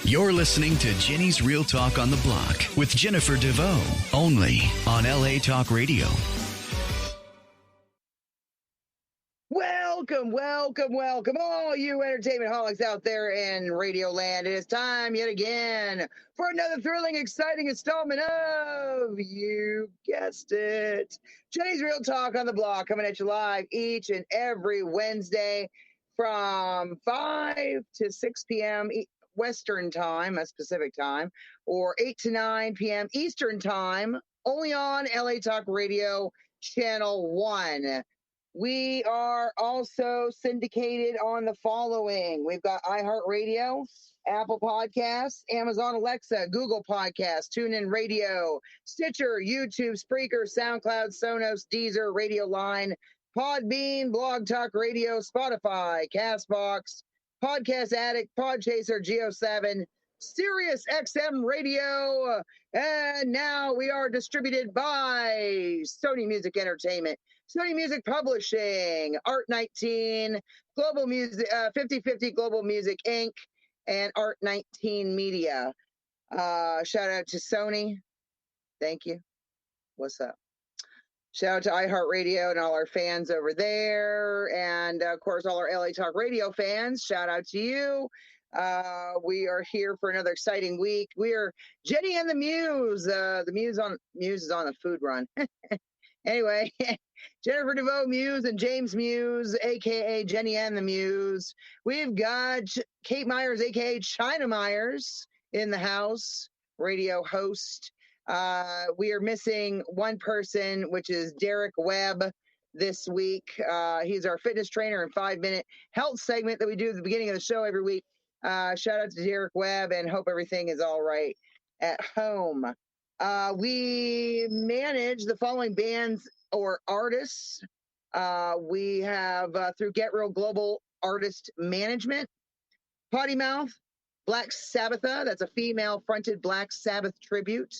You're listening to Jenny's Real Talk on the Block with Jennifer DeVoe, only on LA Talk Radio. Welcome, all you entertainment holics out there in Radio Land. It is time yet again for another thrilling, exciting installment of, you guessed it, Jenny's Real Talk on the Block, coming at you live each and every Wednesday from 5 to 6 p.m. Western time, a specific time, or 8 to 9 p.m. Eastern time, only on LA Talk Radio Channel 1. We are also syndicated on the following. We've got iHeartRadio, Apple Podcasts, Amazon Alexa, Google Podcasts, TuneIn Radio, Stitcher, YouTube, Spreaker, SoundCloud, Sonos, Deezer, Radio Line, Podbean, Blog Talk Radio, Spotify, Castbox, Podcast Addict, Podchaser, Geo7, Sirius XM Radio, and now we are distributed by Sony Music Entertainment, Sony Music Publishing, Art 19, Global Music, 50/50 Global Music Inc., and Art 19 Media. Shout out to Sony. Thank you. What's up? Shout out to iHeartRadio and all our fans over there. And, of course, all our LA Talk Radio fans. Shout out to you. We are here for another exciting week. We are Jenny and the Muse. The Muse is on a food run. Anyway, Jennifer DeVoe Muse and James Muse, a.k.a. Jenny and the Muse. We've got Kate Myers, a.k.a. China Myers, in the house, radio host. We are missing one person, which is Derek Webb this week. He's our fitness trainer and 5-minute health segment that we do at the beginning of the show every week. Shout out to Derek Webb and hope everything is all right at home. We manage the following bands or artists. We have through Get Real Global Artist Management, Potty Mouth, Black Sabbatha, that's a female-fronted Black Sabbath tribute.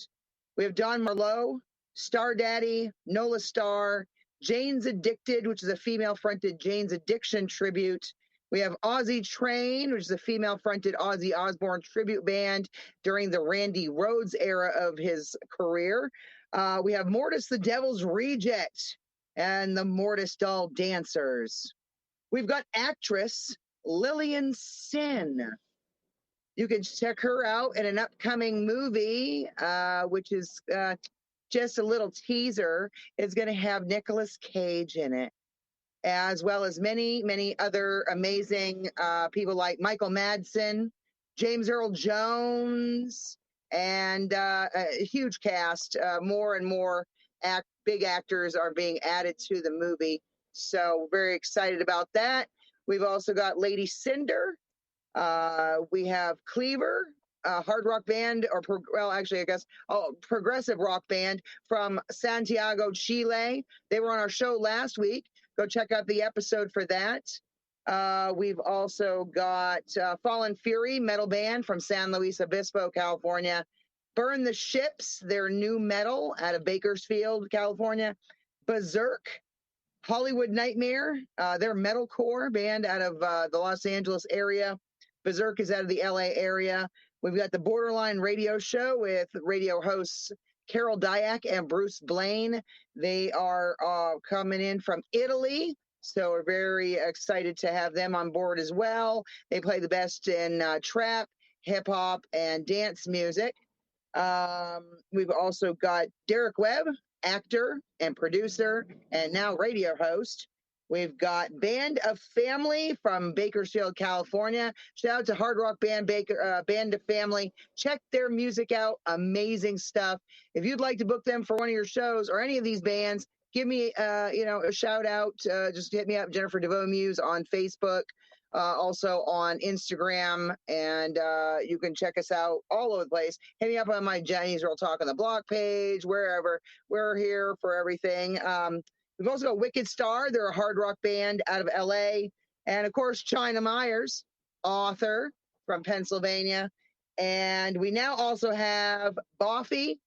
We have Don Marlowe, Star Daddy, Nola Star, Jane's Addicted, which is a female-fronted Jane's Addiction tribute. We have Ozzy Train, which is a female-fronted Ozzy Osbourne tribute band during the Randy Rhoads era of his career. We have Mortis the Devil's Reject and the Mortis Doll Dancers. We've got actress Lillian Sin. You can check her out in an upcoming movie, which is just a little teaser. It's going to have Nicolas Cage in it, as well as many, many other amazing people like Michael Madsen, James Earl Jones, and a huge cast. More and more big actors are being added to the movie. So very excited about that. We've also got Lady Cinder. We have Cleaver, a hard rock band, progressive rock band from Santiago, Chile. They were on our show last week. Go check out the episode for that. We've also got Fallen Fury, metal band from San Luis Obispo, California. Burn the Ships, their new metal out of Bakersfield, California. Berserk, Hollywood Nightmare, their metalcore band out of the Los Angeles area. Berserk is out of the LA area. We've got the Borderline Radio Show with radio hosts Carol Dyack and Bruce Blaine. They are coming in from Italy, so we're very excited to have them on board as well. They play the best in trap, hip-hop, and dance music. We've also got Derek Webb, actor and producer, and now radio host. We've got Band of Family from Bakersfield, California. Shout out to hard rock band Band of Family. Check their music out. Amazing stuff. If you'd like to book them for one of your shows or any of these bands, give me a shout out. Just hit me up, Jennifer DeVoe Muse on Facebook, also on Instagram, and you can check us out all over the place. Hit me up on my Jenny's Real Talk on the Block page, wherever. We're here for everything. We've also got Wicked Star. They're a hard rock band out of LA. And, of course, China Myers, author from Pennsylvania. And we now also have Boffy.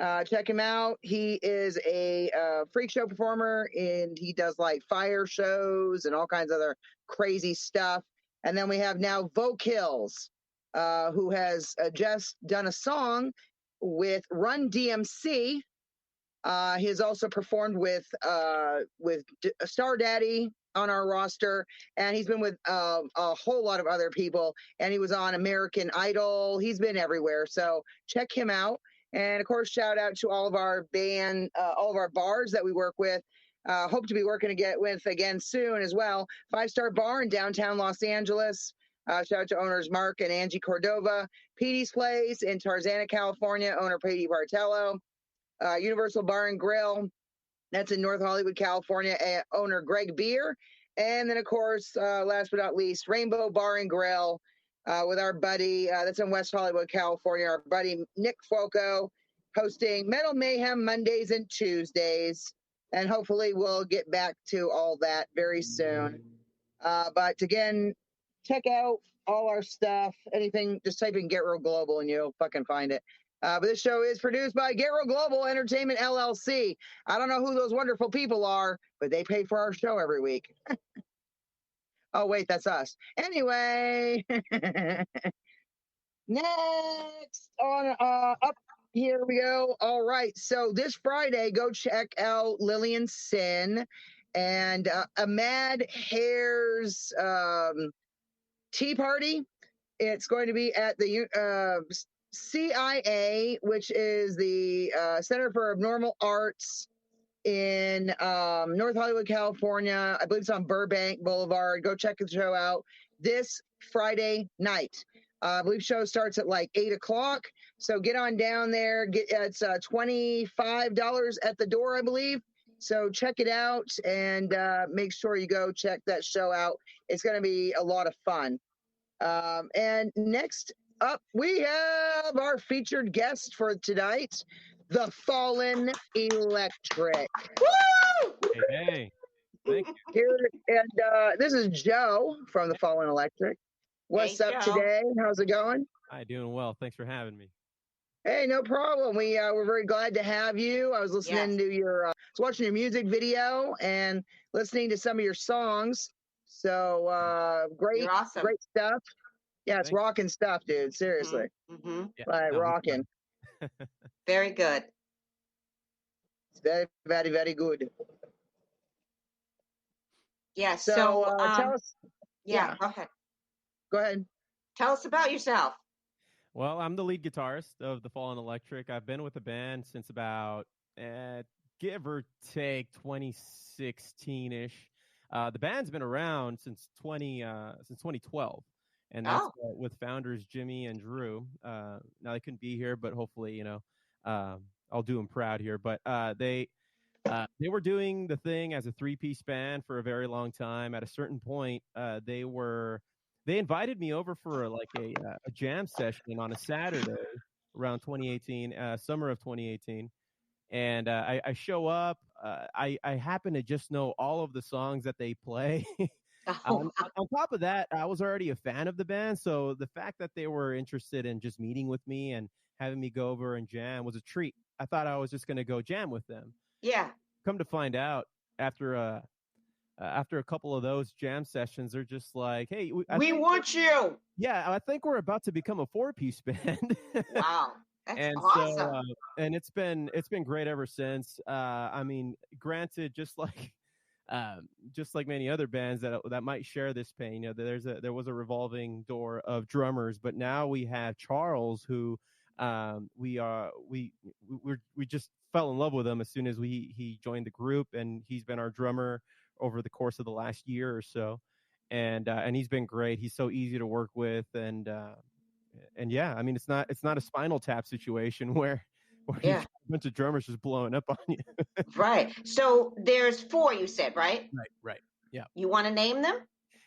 Check him out. He is a freak show performer, and he does, like, fire shows and all kinds of other crazy stuff. And then we have now Vocills. who has just done a song with Run DMC. He has also performed with Star Daddy on our roster, and he's been with a whole lot of other people. And he was on American Idol. He's been everywhere. So check him out. And of course, shout out to all of our all of our bars that we work with. Hope to be working with again soon as well. 5-Star Bar in downtown Los Angeles. Shout out to owners Mark and Angie Cordova. Petey's Place in Tarzana, California. Owner Petey Bartello. Universal Bar and Grill. That's in North Hollywood, California. Owner Greg Beer. And then, of course, last but not least, Rainbow Bar and Grill with our buddy, that's in West Hollywood, California, our buddy Nick Foco, hosting Metal Mayhem Mondays and Tuesdays. And hopefully we'll get back to all that very soon. But again, check out all our stuff. Anything, just type in Get Real Global and you'll fucking find it. But this show is produced by Get Real Global Entertainment LLC. I don't know who those wonderful people are, but they pay for our show every week. Oh, wait, that's us. Anyway, next on up, here we go. All right, so this Friday, go check out Lillian Sin and a Mad Hair's tea party. It's going to be at the CIA, which is the Center for Abnormal Arts in North Hollywood, California. I believe it's on Burbank Boulevard. Go check the show out this Friday night. I believe show starts at like 8 o'clock. So get on down there. It's $25 at the door, I believe. So check it out and make sure you go check that show out. It's going to be a lot of fun. And next up, we have our featured guest for tonight, The Fallen Electric. Woo! Hey, thank you. Here, and this is Joe from The Fallen Electric. What's Hey, up Joe. today? How's it going? Hi, doing well. Thanks for having me. Hey, no problem. We're very glad to have you. I was listening to your, I was watching your music video and listening to some of your songs. So great, You're awesome. great stuff. Yeah, it's Thanks. rocking stuff, dude. Seriously, Mm-hmm. Yeah, like no, rocking. Very good. It's very, very, very good. Yeah. So So, tell us. yeah, yeah. go ahead. Go ahead. Tell us about yourself. Well, I'm the lead guitarist of The Fallen Electric. I've been with the band since about, give or take, 2016-ish. The band's been around since 2012, and that's with founders Jimmy and Drew. Now they couldn't be here, but hopefully, I'll do them proud here. But they were doing the thing as a 3-piece band for a very long time. At a certain point, they invited me over for a jam session on a Saturday around 2018, summer of 2018. And I show up. I happen to just know all of the songs that they play. On top of that, I was already a fan of the band. So the fact that they were interested in just meeting with me and having me go over and jam was a treat. I thought I was just going to go jam with them. Yeah. Come to find out, after a couple of those jam sessions, they're just like, hey, We want you. Yeah, I think we're about to become a 4-piece band. Wow. That's And awesome. so, and it's been great ever since. I mean, granted, just like many other bands that might share this pain, there was a revolving door of drummers, but now we have Charles, who we just fell in love with him as soon as he joined the group, and he's been our drummer over the course of the last year or so, and he's been great. He's so easy to work with, and yeah, I mean, it's not a Spinal Tap situation where you have a bunch of drummers just blowing up on you. Right. So there's 4, you said, right? Right. Yeah. You want to name them?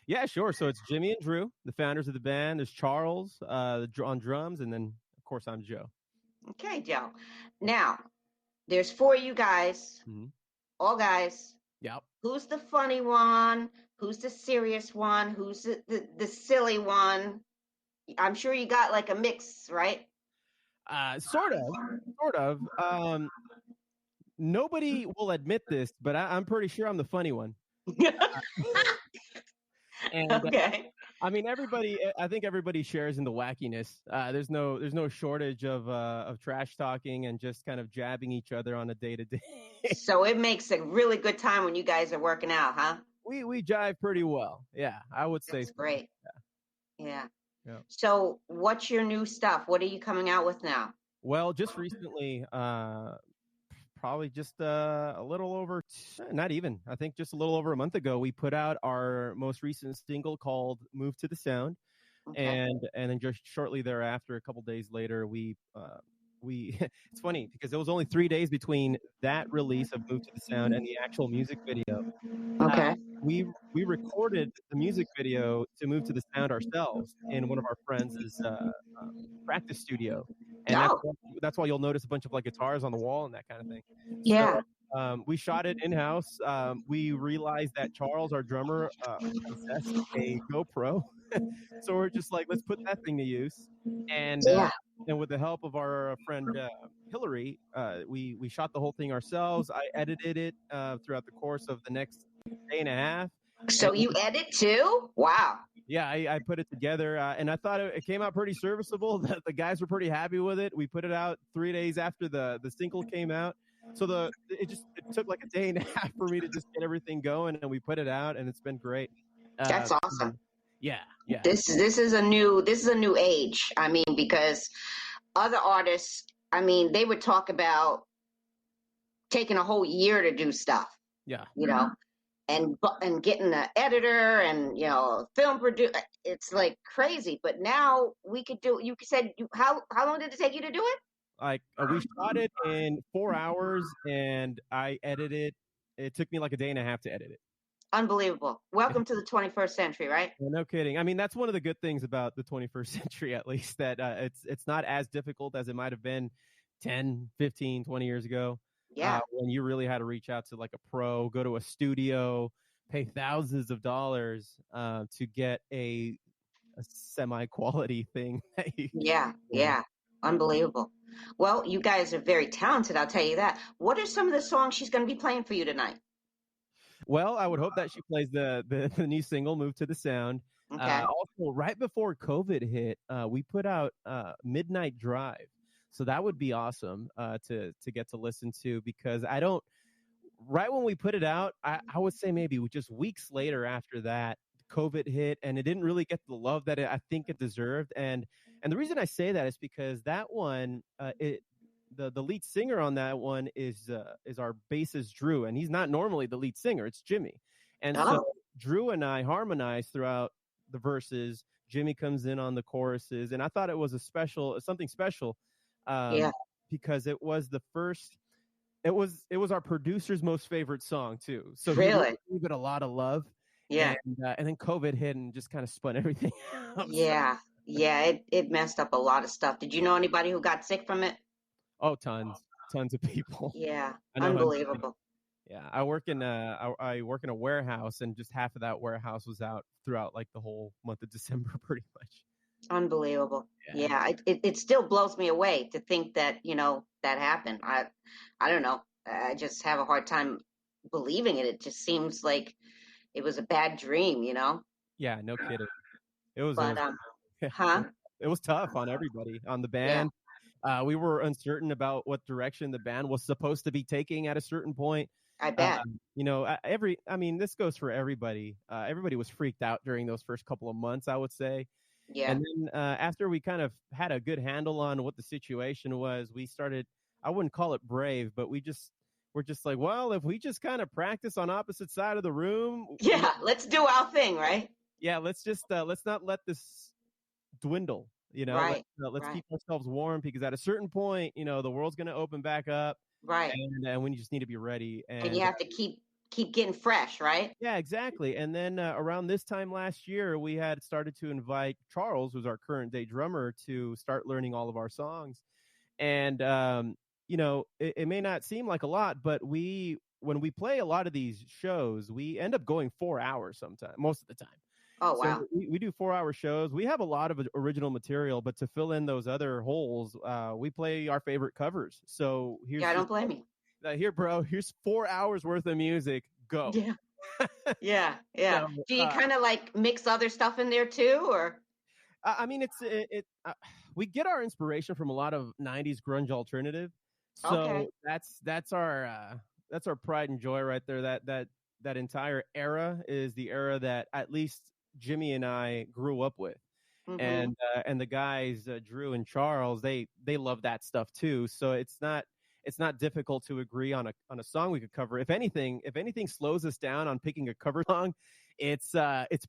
Yeah, sure. So it's Jimmy and Drew, the founders of the band. There's Charles on drums, and then of course I'm Joe. Okay, Joe. Now, there's 4 of you guys, all guys. Yep. Who's the funny one? Who's the serious one? Who's the silly one? I'm sure you got like a mix, right? Sort of. Nobody will admit this, but I'm pretty sure I'm the funny one. And Okay. I mean, I think everybody shares in the wackiness. There's no shortage of trash talking and just kind of jabbing each other on a day to day. So it makes a really good time when you guys are working out, huh? We jive pretty well. Yeah, I would say That's so. great. Yeah. Yeah. So what's your new stuff? What are you coming out with now? Well, just recently, probably just a little over, not even, I think just a little over a month ago, we put out our most recent single called "Move to the Sound," Okay. and then just shortly thereafter, a couple days later, we it's funny because it was only 3 days between that release of "Move to the Sound" and the actual music video. Uh, Okay. we recorded the music video to "Move to the Sound" ourselves in one of our friends' practice studio, and Oh, that's why you'll notice a bunch of like guitars on the wall and that kind of thing. yeah. So we shot it in house. We realized that Charles, our drummer, possessed a GoPro, so we're just like, let's put that thing to use, and Yeah. and with the help of our friend Hillary, we shot the whole thing ourselves. I edited it throughout the course of the next day and a half. So And you edit too? Wow. yeah, I put it together, and I thought it came out pretty serviceable. The guys were pretty happy with it. We put it out 3 days after the single came out, so it took like a day and a half for me to just get everything going, and we put it out, and it's been great. That's awesome. Yeah. This is a new age. I mean, because other artists, I mean, they would talk about taking a whole year to do stuff, Yeah. you know, and getting an editor and, you know, film producer. It's like crazy. But now we could do. You said how long did it take you to do it? Like we shot it in 4 hours, and I edited. It took me like a day and a half to edit it. Unbelievable. Welcome to the 21st century, right? No kidding. I mean, that's one of the good things about the 21st century, at least, that it's not as difficult as it might have been 10, 15, 20 years ago. Yeah. When you really had to reach out to like a pro, go to a studio, pay thousands of dollars to get a semi-quality thing. Yeah. Unbelievable. Well, you guys are very talented, I'll tell you that. What are some of the songs she's going to be playing for you tonight? Well, I would hope that she plays the new single, "Move to the Sound." Okay. Also, right before COVID hit, we put out "Midnight Drive," so that would be awesome to get to listen to, because I don't. Right when we put it out, I would say maybe just weeks later after that, COVID hit, and it didn't really get the love that I think it deserved. And the reason I say that is because that one, the lead singer on that one is our bassist Drew, and he's not normally the lead singer. It's Jimmy, and so Drew and I harmonize throughout the verses. Jimmy comes in on the choruses, and I thought it was something special, because it was the first. It was our producer's most favorite song too. So really gave it a lot of love. Yeah. And then COVID hit and just kind of spun everything up. Yeah. It messed up a lot of stuff. Did you know anybody who got sick from it? Oh, tons of people. Yeah. I know Unbelievable. Yeah, I work in a warehouse, and just half of that warehouse was out throughout like the whole month of December, pretty much. Unbelievable. Yeah. It still blows me away to think that, you know, that happened. I don't know. I just have a hard time believing it. It just seems like it was a bad dream, you know? Yeah, no kidding. It was tough on everybody, on the band. Yeah. We were uncertain about what direction the band was supposed to be taking at a certain point. I bet. You know, this goes for everybody. Everybody was freaked out during those first couple of months, I would say. Yeah. And then after we kind of had a good handle on what the situation was, we started, I wouldn't call it brave, but we're just like, well, if we just kind of practice on opposite side of the room. Yeah, let's do our thing, right? Yeah, let's not let this dwindle, you know. Right. Let's keep ourselves warm, because at a certain point, you know, the world's going to open back up. Right. And we just need to be ready. And you have to keep getting fresh, right? Yeah, exactly. And then around this time last year, we had started to invite Charles, who's our current day drummer, to start learning all of our songs. And you know, it may not seem like a lot, but when we play a lot of these shows, we end up going 4 hours most of the time. Oh, wow. So we do 4-hour shows. We have a lot of original material, but to fill in those other holes, we play our favorite covers. So I don't blame you. Here, bro, here's 4 hours worth of music. Go. Yeah. Yeah, yeah. So, Do you kind of like mix other stuff in there too, or? I mean, we get our inspiration from a lot of '90s grunge alternative. Okay. So that's our pride and joy right there. That entire era is the era that at least Jimmy and I grew up with, Mm-hmm. and the guys Drew and Charles, they love that stuff too. So it's not difficult to agree on a song we could cover. If anything slows us down on picking a cover song, it's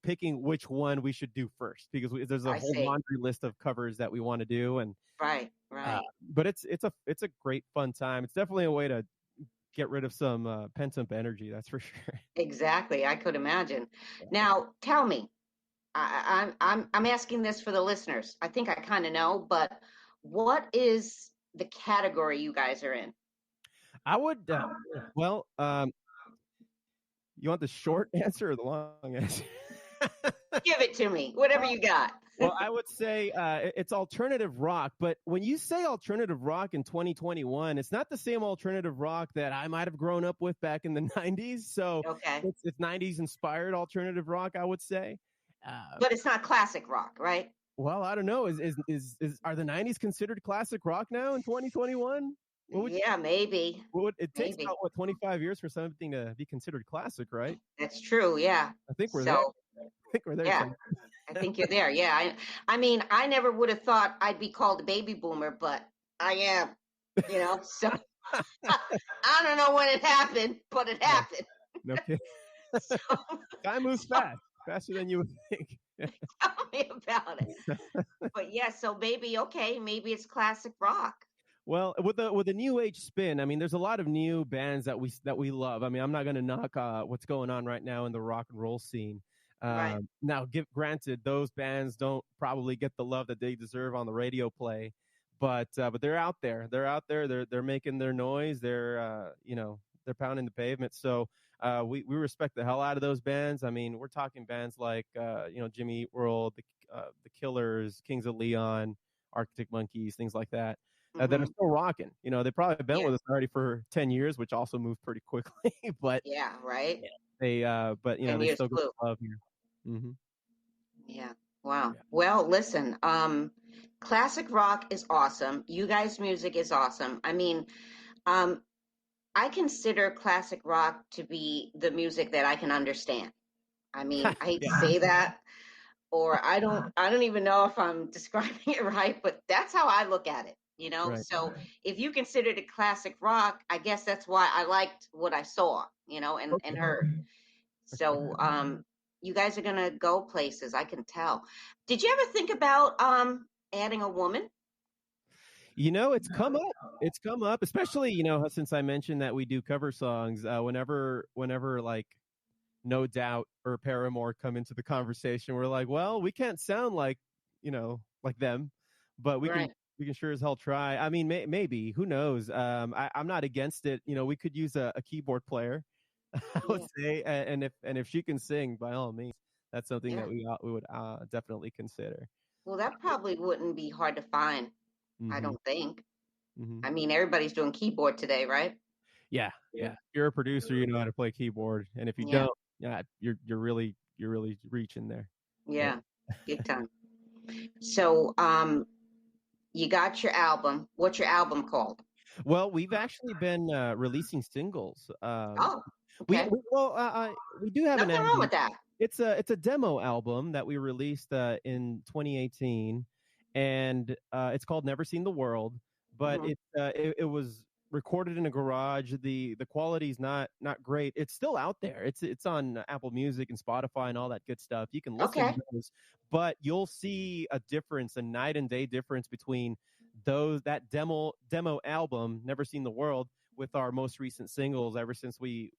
picking which one we should do first, because there's a I whole see. laundry list of covers that we want to do. And Right, uh, right. but it's a great fun time. It's definitely a way to get rid of some pent up energy, that's for sure. Exactly. I could imagine. Now, tell me, I'm asking this for the listeners. I think I kind of know, but what is the category you guys are in? I would well you want the short answer or the long answer? Give it to me, whatever you got. Well, I would say it's alternative rock, but when you say alternative rock in 2021, it's not the same alternative rock that I might have grown up with back in the 90s. So Okay. it's 90s inspired alternative rock, I would say. But it's not classic rock, right? Well, I don't know. Is are the 90s considered classic rock now in 2021? Yeah, maybe. It takes Maybe. about 25 years for something to be considered classic, right? That's true. Yeah. I think we're there. So, I think we're there. yeah, I think you're there. Yeah. I mean, I never would have thought I'd be called a baby boomer, but I am, so I don't know when it happened, but it happened. No kidding. So Time moves fast, faster than you would think. tell me about it. But yeah, so maybe, okay, maybe it's classic rock. Well, with the new age spin, I mean, there's a lot of new bands that we love. I mean, I'm not going to knock what's going on right now in the rock and roll scene. Right. Now, granted, those bands don't probably get the love that they deserve on the radio play, but they're out there. They're out there. They're making their noise. They're pounding the pavement. So we respect the hell out of those bands. I mean, we're talking bands like Jimmy Eat World, the Killers, Kings of Leon, Arctic Monkeys, things like that. That are Mm-hmm. still rocking. They've probably been Yeah. with us already for 10 years, which also moved pretty quickly. But Yeah. Right. they, And they years still get flew. love here. Hmm. Yeah. Wow. Yeah. Well, listen, classic rock is awesome. You guys' music is awesome. I mean, um, I consider classic rock to be the music that I can understand. I mean, I hate to say that, or I don't even know if I'm describing it right, but that's how I look at it, Right. So if you consider it classic rock, I guess that's why I liked what I saw, and heard. So you guys are gonna go places, I can tell. Did you ever think about adding a woman? It's come up. It's come up, especially since I mentioned that we do cover songs. Whenever like No Doubt or Paramore come into the conversation, we're like, well, we can't sound like them, but Right. we can sure as hell try. I mean, maybe, who knows? I'm not against it. We could use a keyboard player, I would Yeah. say, and if she can sing, by all means, that's something Yeah. that we would definitely consider. Well, that probably wouldn't be hard to find, I Hmm. don't think. Hmm. I mean, everybody's doing keyboard today, right? Yeah, yeah. If you're a producer, you know how to play keyboard, and if you Yeah. don't, yeah, you're really reaching there. Yeah. Big time. So, you got your album. What's your album called? Well, we've actually been releasing singles. Oh, We, okay. we well, we do have an Nothing wrong album. with that. It's a demo album that we released in 2018, and it's called Never Seen the World. But Mhm. it was recorded in a garage. The quality's not great. It's still out there. It's on Apple Music and Spotify and all that good stuff. You can listen Okay. to those, but you'll see a difference, a night and day difference between that demo album, Never Seen the World, with our most recent singles. Ever since we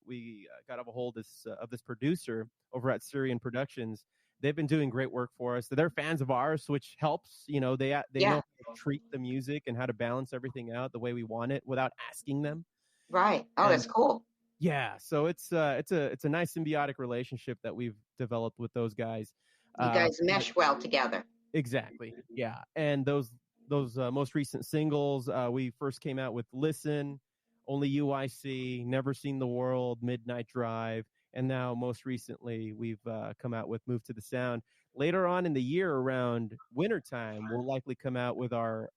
got a hold of this producer over at Syrian Productions, they've been doing great work for us. They're fans of ours, which helps. They Yeah. know how to treat the music and how to balance everything out the way we want it without asking them. Right. Oh, And that's cool. yeah, so it's a nice symbiotic relationship that we've developed with those guys. You guys mesh well together. Exactly. Yeah. And those most recent singles, we first came out with Listen, Only You I See, Never Seen the World, Midnight Drive, and now most recently we've come out with Move to the Sound. Later on in the year, around wintertime, we'll likely come out with our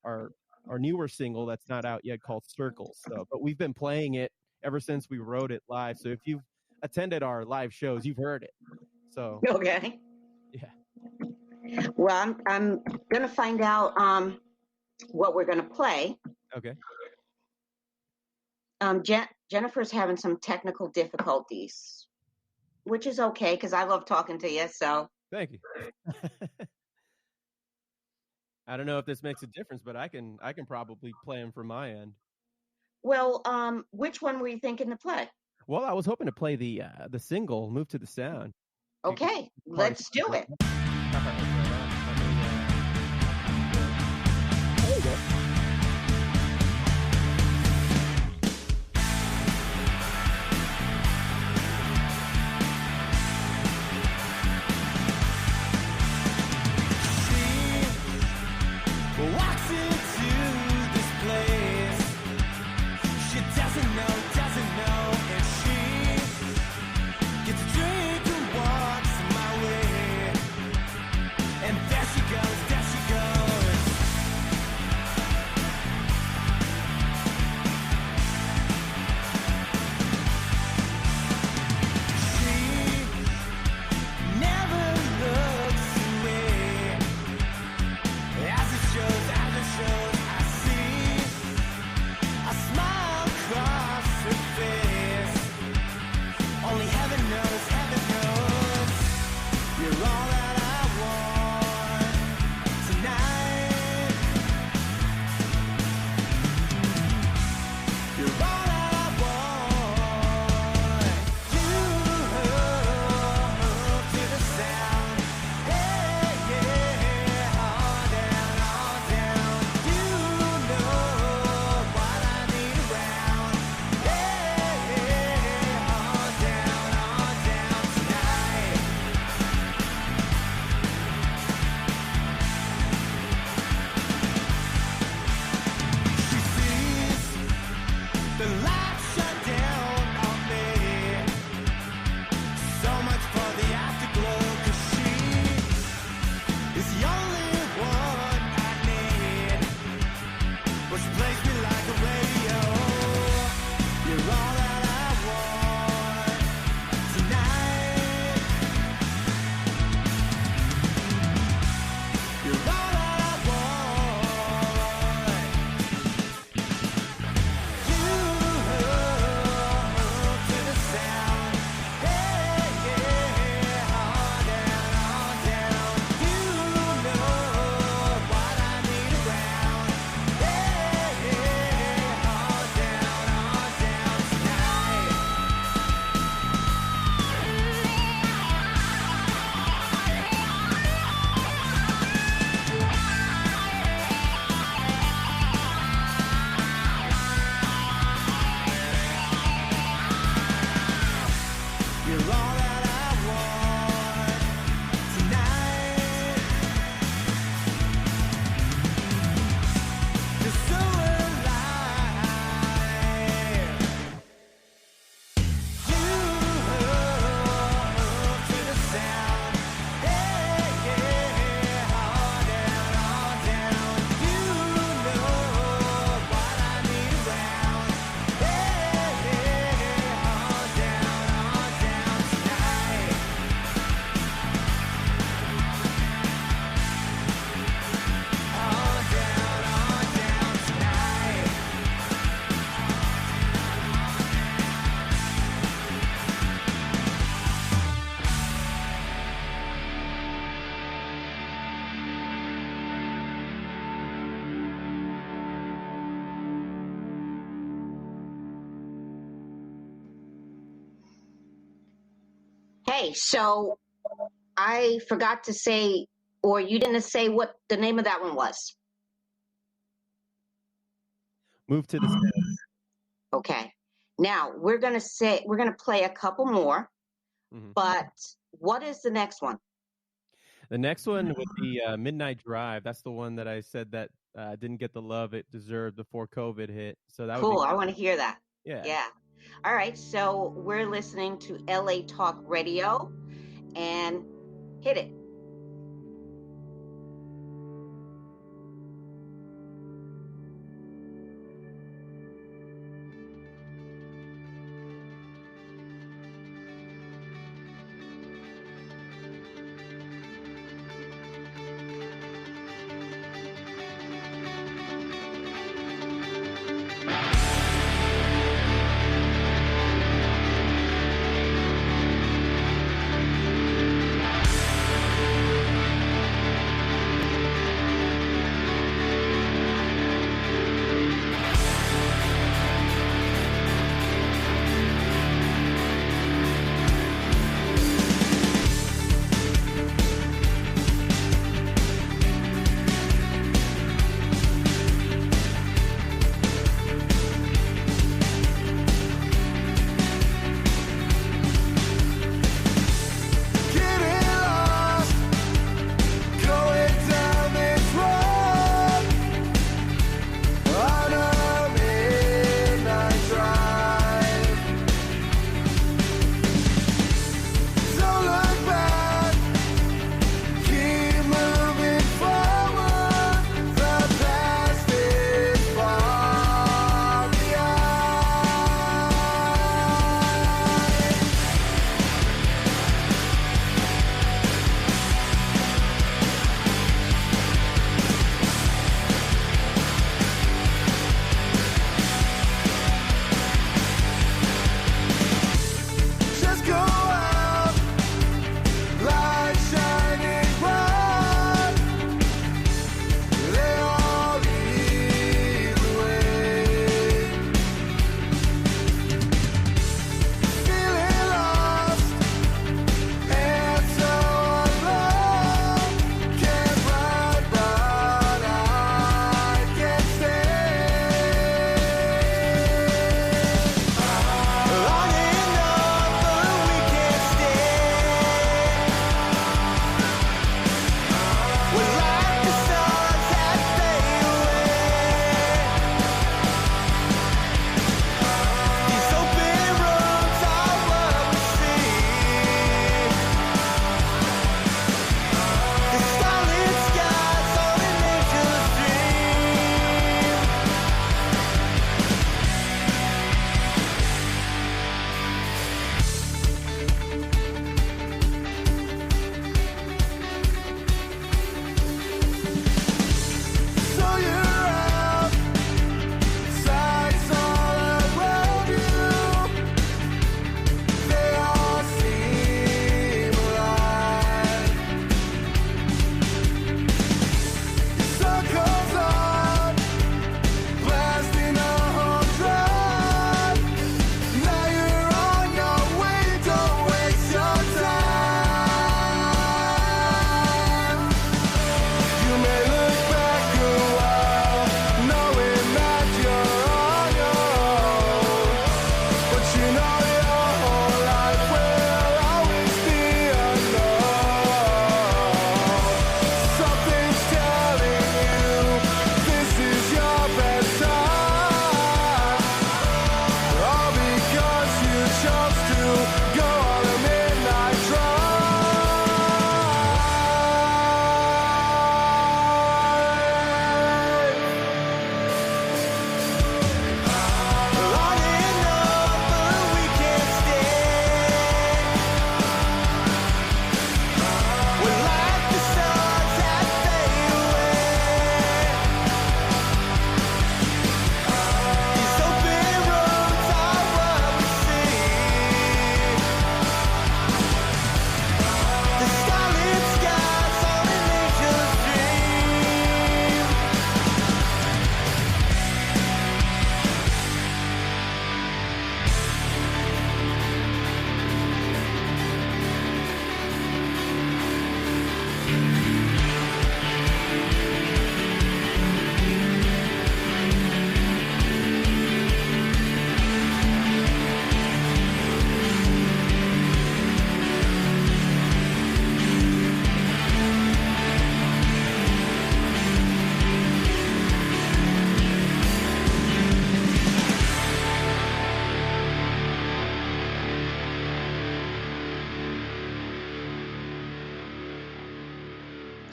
newer single that's not out yet called Circles. So, but we've been playing it ever since we wrote it live. So if you've attended our live shows, you've heard it. So Okay. yeah. Well, I'm gonna find out what we're gonna play. Okay. Jennifer's having some technical difficulties, which is okay because I love talking to you. So Thank you. I don't know if this makes a difference, but I can probably play them from my end. well, which one were you thinking to play? Well, I was hoping to play the single "Move to the Sound." Okay, let's do it. There you go. Walks into this place. She doesn't know if she gets a drink and walks my way. And there she goes, there she goes. She never looks away. As it shows, I see a smile across her face. Only heaven knows, you're all that I want tonight. You're all that I want. You move to the sound. Hey, yeah, all down, all down. You know what I need around. Hey, all down tonight. She sees the lights shut down on me. So much for the afterglow, 'cause she is the only one I need. Well, she plays me like a radio. You're all that I want tonight. You're all that I want. You move to the sound. Hey, yeah, all down, all down. You know what I need around. Hey, all down tonight. You're all that I want tonight. You're so alive. You move to the sound. Hey, yeah, all down. You know what I need around. Hey, all down tonight. All down tonight. Hey, so I forgot to say, or you didn't say what the name of that one was. Move to the Sound. Okay. Now we're gonna play a couple more, Mhm. but what is the next one? The next one would be Midnight Drive. That's the one that I said that didn't get the love it deserved before COVID hit. So that would Cool. be I want to hear that. yeah. Yeah. All right, so we're listening to LA Talk Radio, and hit it.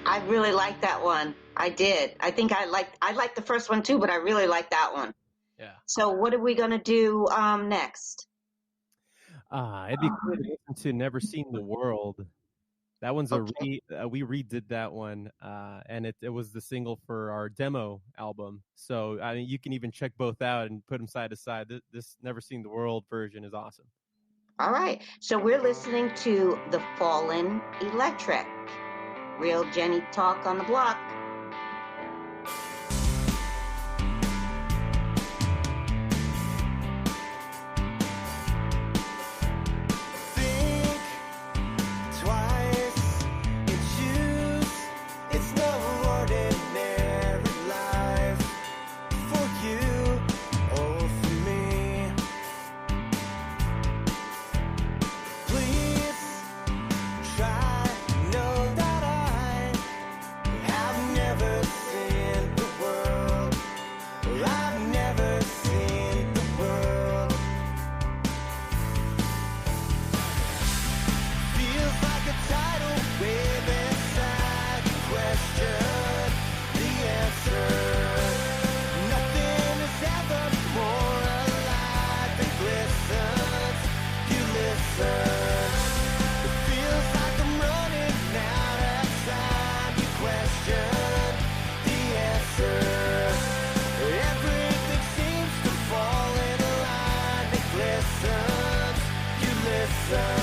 I really like that one. I did. I think I liked the first one too, but I really like that one. Yeah. So what are we gonna do next? It'd be cool to listen to Never Seen the World. That one's Okay. we redid that one, and it was the single for our demo album. So I mean, you can even check both out and put them side to side. This Never Seen the World version is awesome. All right. So we're listening to The Fallen Electric. Real Jenny Talk on the Block. Think twice and choose. It's no ordinary life for you or for me. Please try. Know that I have never seen the world. I've never seen the world. Feels like a tidal wave inside. Question the answer. Nothing is ever more alive than glistens. You listen. It feels like I'm running out of time. You question the answer. Everything seems to fall in line. It glistens. You listen.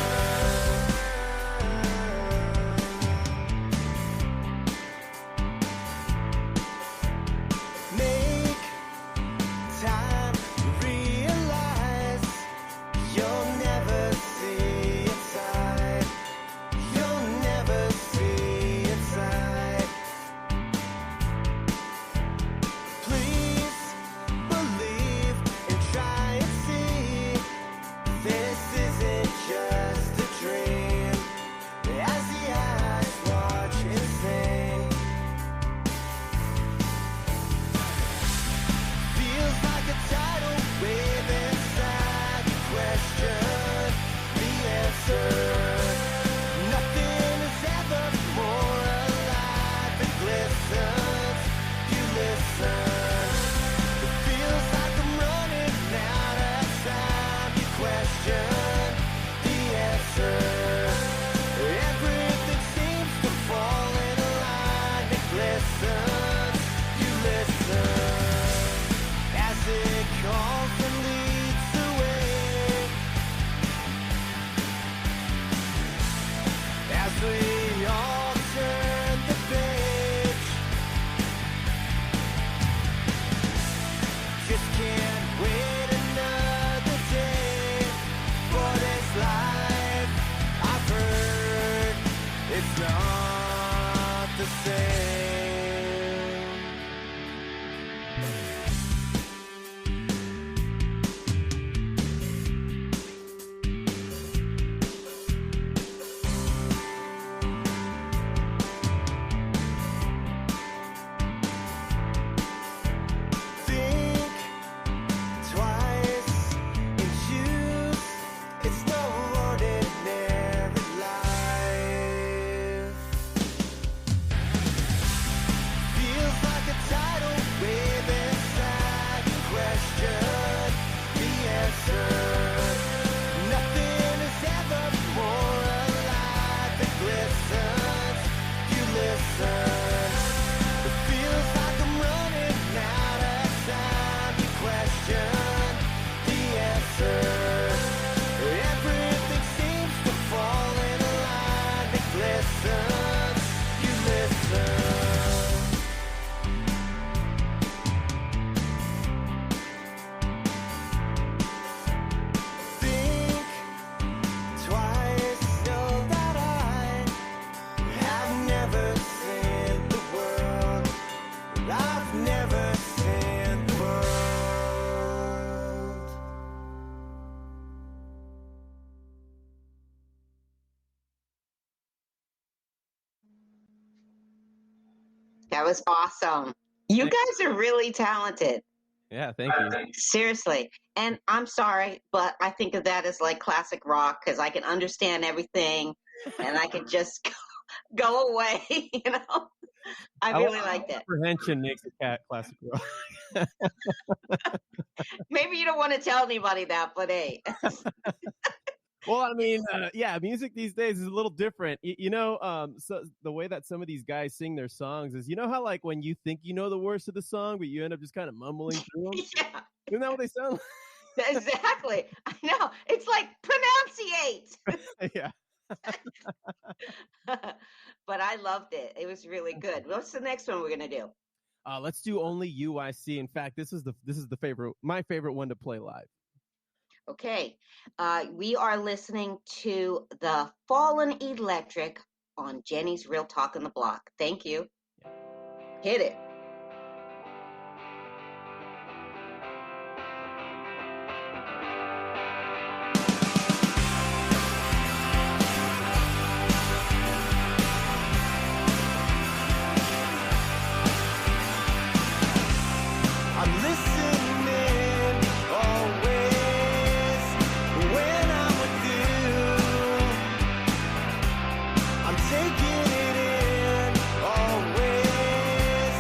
Make time realize you'll never see inside. You'll never see inside. Please believe and try and see this isn't just a dream. As the eyes watch and sing. Feels like a tidal wave inside. You question the answer. Nothing is ever more alive than glistens. You listen. It feels like I'm running out of time. You question the answer. Everything seems to fall in line. It glistens. You listen. As it calls and leads away. As we all turn the page. Just can't wait another day for this life. I've heard it's not the same. Think twice and choose. It's no ordinary life. Feels like a tidal wave inside. You question the answer. Nothing is ever more alive than glistens. You listen. It feels like I'm running out of time. You question the answer. Everything seems to fall in line. It glistens. You listen. Think twice. Know that I have never seen the world. I've never seen the world. That was awesome. You Thank- guys are really talented. Yeah, thank you. Seriously. And I'm sorry, but I think of that as like classic rock because I can understand everything and I can just go away. You know, I really like that. Comprehension makes a cat classic rock. Maybe you don't want to tell anybody that, but hey. Well, I mean, yeah, music these days is a little different. So the way that some of these guys sing their songs is, you know how like when you think you know the words of the song, but you end up just kind of mumbling through them? Yeah, Isn't that what they sound exactly. I know. It's like pronunciate. like? Yeah. But I loved it. It was really good. What's the next one we're gonna do? Let's do Only You I See. In fact, this is my favorite one to play live. Okay. We are listening to the Fallen Electric on Jenny's Real Talk on the Block. Thank you. Hit it. I'm listening always when I'm with you. I'm taking it in always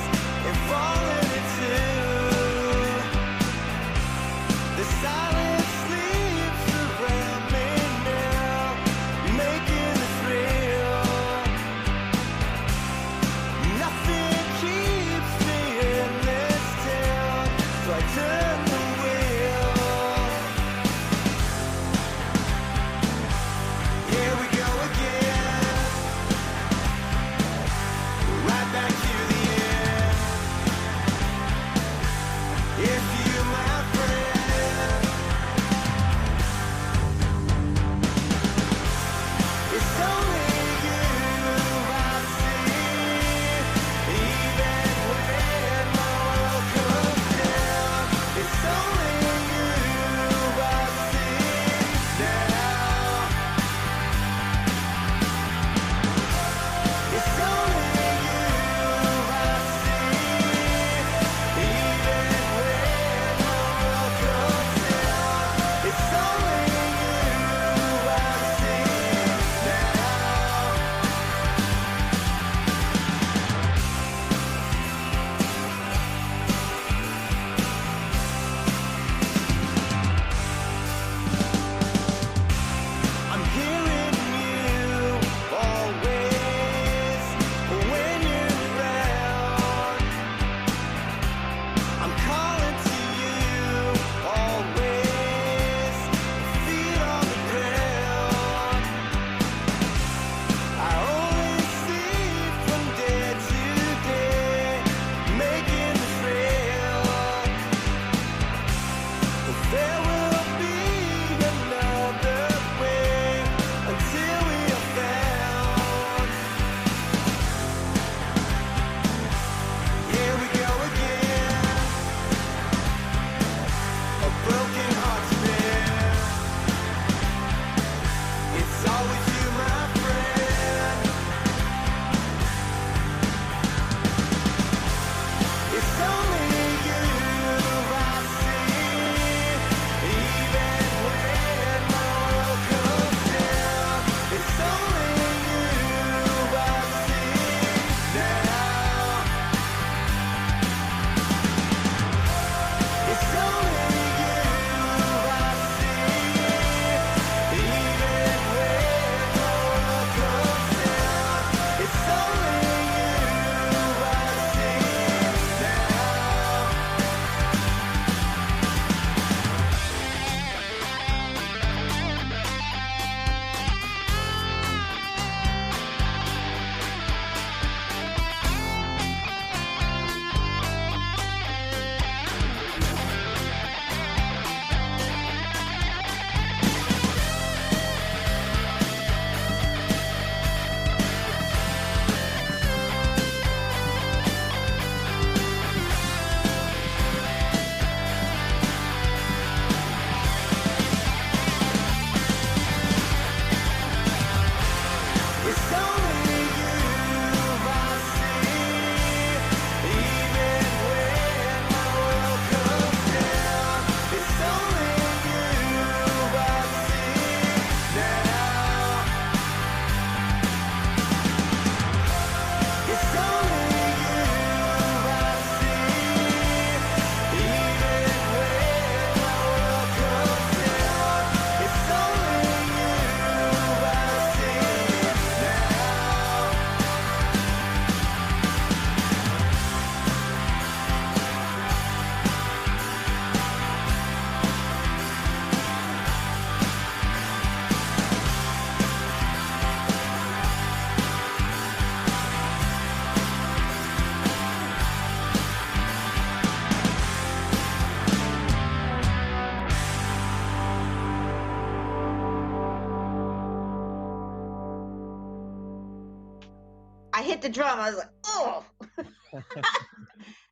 hit the drum, I was like, oh,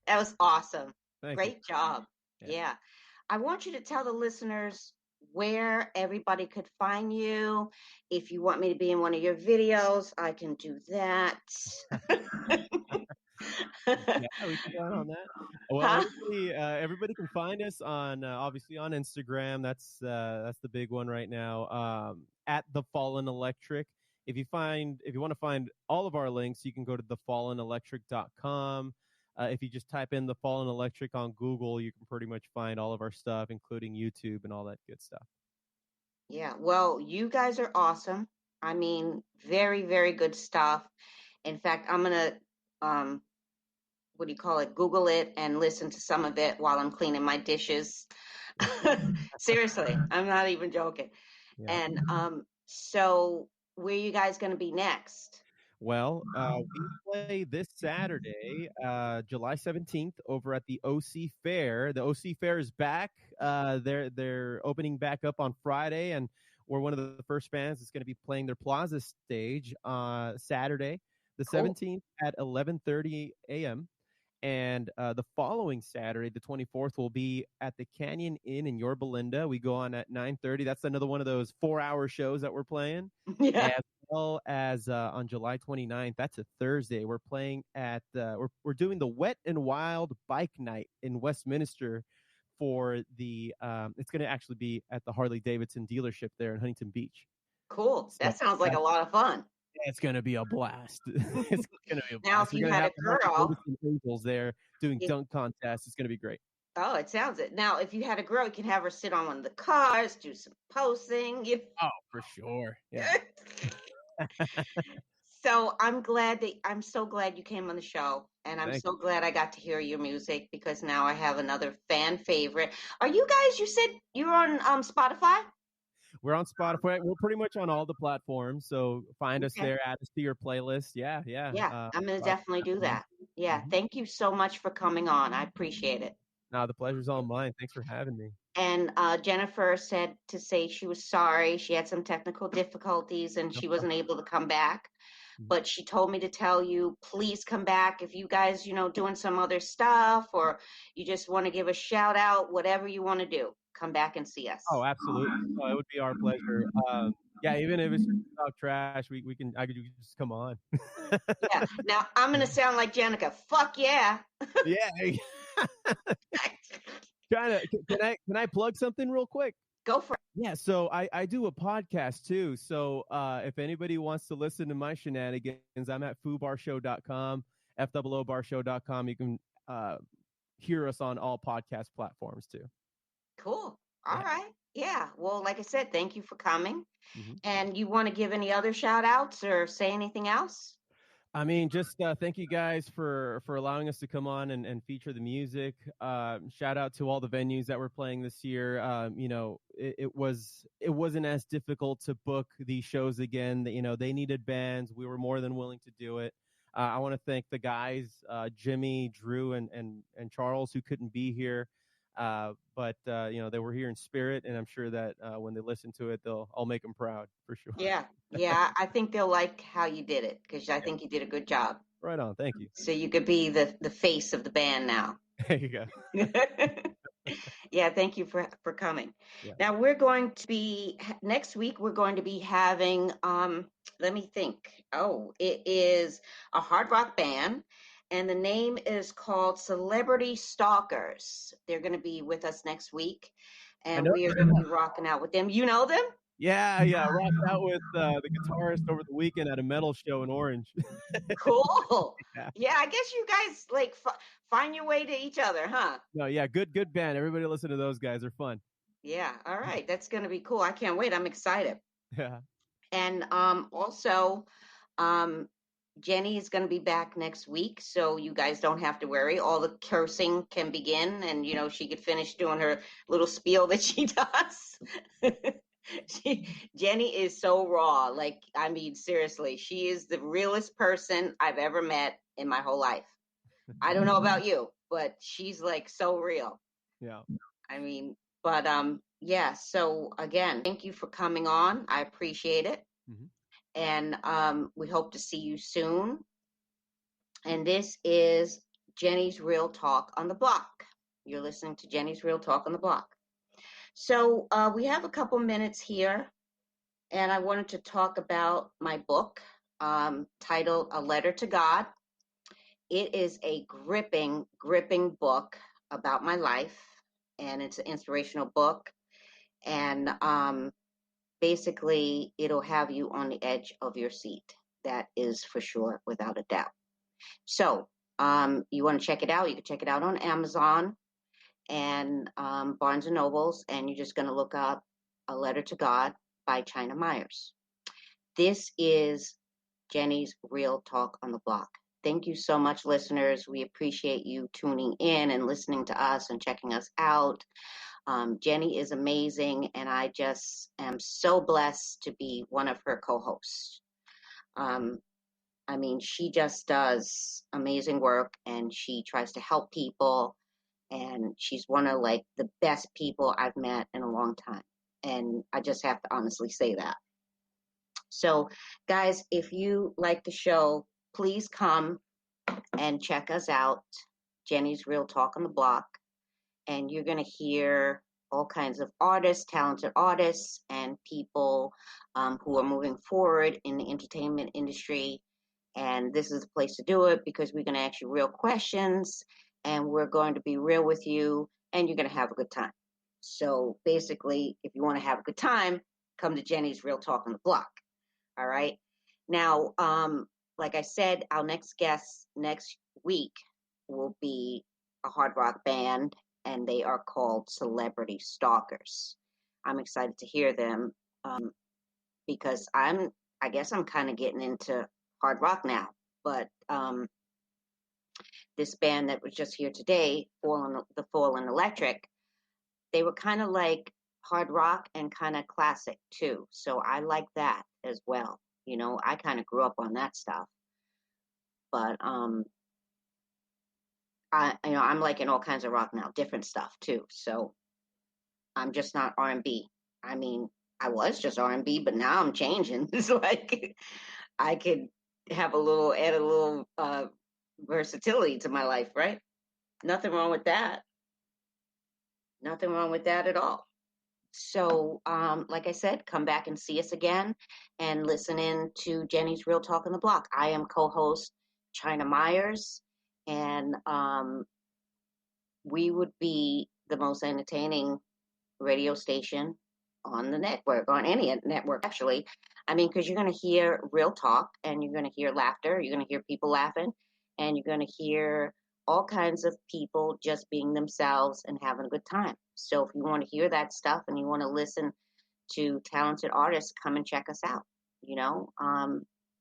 that was awesome. Thank you. Great job. Yeah. I want you to tell the listeners where everybody could find you. If you want me to be in one of your videos, I can do that. Yeah, we can go on that. Well, everybody can find us on obviously on Instagram. That's the big one right now. At The Fallen Electric. If you want to find all of our links, you can go to thefallenelectric.com. If you just type in The Fallen Electric on Google, you can pretty much find all of our stuff, including YouTube and all that good stuff. Yeah, well, you guys are awesome. I mean, very, very good stuff. In fact, I'm gonna what do you call it? Google it and listen to some of it while I'm cleaning my dishes. Seriously, I'm not even joking. Yeah. And so where are you guys going to be next? Well, we play this Saturday, July 17th, over at the OC Fair. The OC Fair is back. They're opening back up on Friday, and we're one of the first bands that's going to be playing their Plaza stage Saturday, the 17th at 11:30 a.m. And the following Saturday, the 24th, will be at the Canyon Inn in Yorba Linda. We go on at 9:30. That's another one of those 4-hour shows that we're playing. Yeah. As well as on July 29th, that's a Thursday. We're playing at we're doing the Wet and Wild Bike Night in Westminster for the it's going to actually be at the Harley Davidson dealership there in Huntington Beach. Cool. That sounds like a lot of fun. It's going to be a blast. It's going to be a blast. Now, if you had a girl, angels there doing dunk contests. It's going to be great. Oh, it sounds it. Now, if you had a girl, you can have her sit on one of the cars, do some posing. Oh, for sure. Yeah. So I'm so glad you came on the show, and I'm so glad I got to hear your music, because now I have another fan favorite. Are you guys? You said you're on Spotify? We're on Spotify. We're pretty much on all the platforms. So find us there, add us to your playlist. Yeah. I'm going to definitely do that. Yeah. Mm-hmm. Thank you so much for coming on. I appreciate it. No, the pleasure's all mine. Thanks for having me. And Jennifer said to say she was sorry. She had some technical difficulties and she wasn't able to come back. But she told me to tell you, please come back if you guys, doing some other stuff, or you just want to give a shout out, whatever you want to do. Come back and see us. Oh, absolutely. Oh, it would be our pleasure. Yeah, even if it's about trash, I could just come on. Yeah. Now I'm gonna sound like Jenica. Fuck yeah. Yeah. Can I plug something real quick? Go for it. Yeah, so I do a podcast too. So if anybody wants to listen to my shenanigans, I'm at foobarshow.com, FOObarshow.com. You can hear us on all podcast platforms too. Cool. All right. Yeah. Well, like I said, thank you for coming. Mm-hmm. And you want to give any other shout outs or say anything else? I mean, just thank you guys for allowing us to come on and feature the music. Shout out to all the venues that we're playing this year. It wasn't as difficult to book these shows again. They needed bands. We were more than willing to do it. I want to thank the guys, Jimmy, Drew, and Charles, who couldn't be here. But they were here in spirit, and I'm sure that when they listen to it, I'll make them proud for sure. Yeah. I think they'll like how you did it, because I think you did a good job. Right on. Thank you. So you could be the face of the band now. There you go. Yeah. Thank you for coming. Yeah. Now we're going to be next week. We're going to be having let me think. Oh, it is a hard rock band. And the name is called Celebrity Stalkers. They're going to be with us next week. And we are going to be rocking out with them. You know them? Yeah. I rocked out with the guitarist over the weekend at a metal show in Orange. Cool. Yeah, I guess you guys find your way to each other, huh? No, yeah, good band. Everybody listen to those guys. They're fun. Yeah, all right. That's going to be cool. I can't wait. I'm excited. Yeah. And also, Jenny is going to be back next week, so you guys don't have to worry. All the cursing can begin, and she could finish doing her little spiel that she does. Jenny is so raw. Seriously, she is the realest person I've ever met in my whole life. I don't know about you, but she's so real. Yeah. Yeah. So again, thank you for coming on. I appreciate it. Mm-hmm. And we hope to see you soon. And this is Jenny's Real Talk on the Block. You're listening to Jenny's Real Talk on the Block. So we have a couple minutes here, and I wanted to talk about my book titled A Letter to God. It is a gripping book about my life, and it's an inspirational book. And basically, it'll have you on the edge of your seat. That is for sure, without a doubt. So you want to check it out, you can check it out on Amazon and Barnes and Nobles, and you're just going to look up A Letter to God by China Myers. This is Jenny's Real Talk on the Block. Thank you so much, listeners. We appreciate you tuning in and listening to us and checking us out. Jenny is amazing, and I just am so blessed to be one of her co-hosts. I mean, she just does amazing work, and she tries to help people, and she's one of like the best people I've met in a long time. And I just have to honestly say that. So guys, if you like the show, please come and check us out, Jenny's Real Talk on the Block. And you're going to hear all kinds of artists, talented artists, and people who are moving forward in the entertainment industry. And this is the place to do it, because we're going to ask you real questions, and we're going to be real with you, and you're going to have a good time. So basically, if you want to have a good time, come to Jenny's Real Talk on the Block. All right. Now, like I said, our next guest next week will be a hard rock band, and they are called Celebrity Stalkers. I'm excited to hear them because I guess I'm kind of getting into hard rock now. But this band that was just here today, the Fallen Electric, they were kind of like hard rock and kind of classic too. So I like that as well. You know, I kind of grew up on that stuff. But I'm liking all kinds of rock now, different stuff too. So I'm just not R&B. I mean, I was just R&B, but now I'm changing. It's like I could add a little versatility to my life, right? Nothing wrong with that. Nothing wrong with that at all. So, like I said, come back and see us again and listen in to Jenny's Real Talk on the Block. I am co-host China Myers, and we would be the most entertaining radio station on the network, on any network, actually. I mean, because you're going to hear real talk, and you're going to hear laughter, you're going to hear people laughing, and you're going to hear all kinds of people just being themselves and having a good time. So if you want to hear that stuff and you want to listen to talented artists, come and check us out. You know,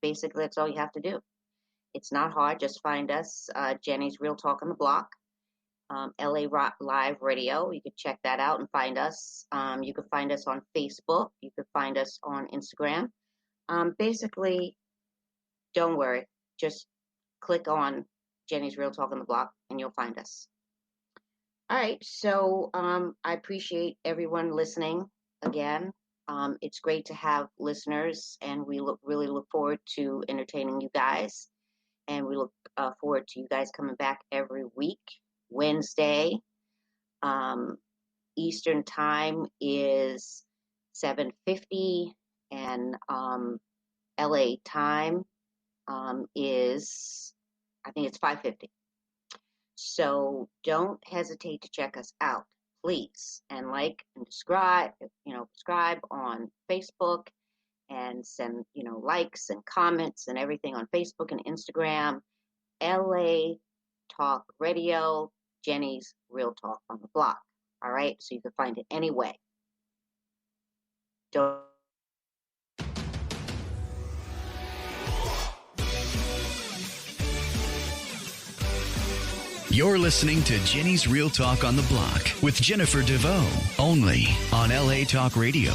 basically that's all you have to do. It's not hard. Just find us, Jenny's Real Talk on the Block, LA Rock Live Radio. You could check that out and find us. You could find us on Facebook. You could find us on Instagram. Basically, don't worry. Just click on Jenny's Real Talk on the Block and you'll find us. All right. So I appreciate everyone listening again. It's great to have listeners, and we really look forward to entertaining you guys. And we look forward to you guys coming back every week. Wednesday, Eastern time is 7:50, and LA time is, I think it's 5:50. So don't hesitate to check us out, please, and like and subscribe on Facebook, and send likes and comments and everything on Facebook and Instagram. LA Talk Radio, Jenny's Real Talk on the Block. All right, so you can find it anyway. Don't. You're listening to Jenny's Real Talk on the Block with Jennifer DeVoe, only on LA Talk Radio.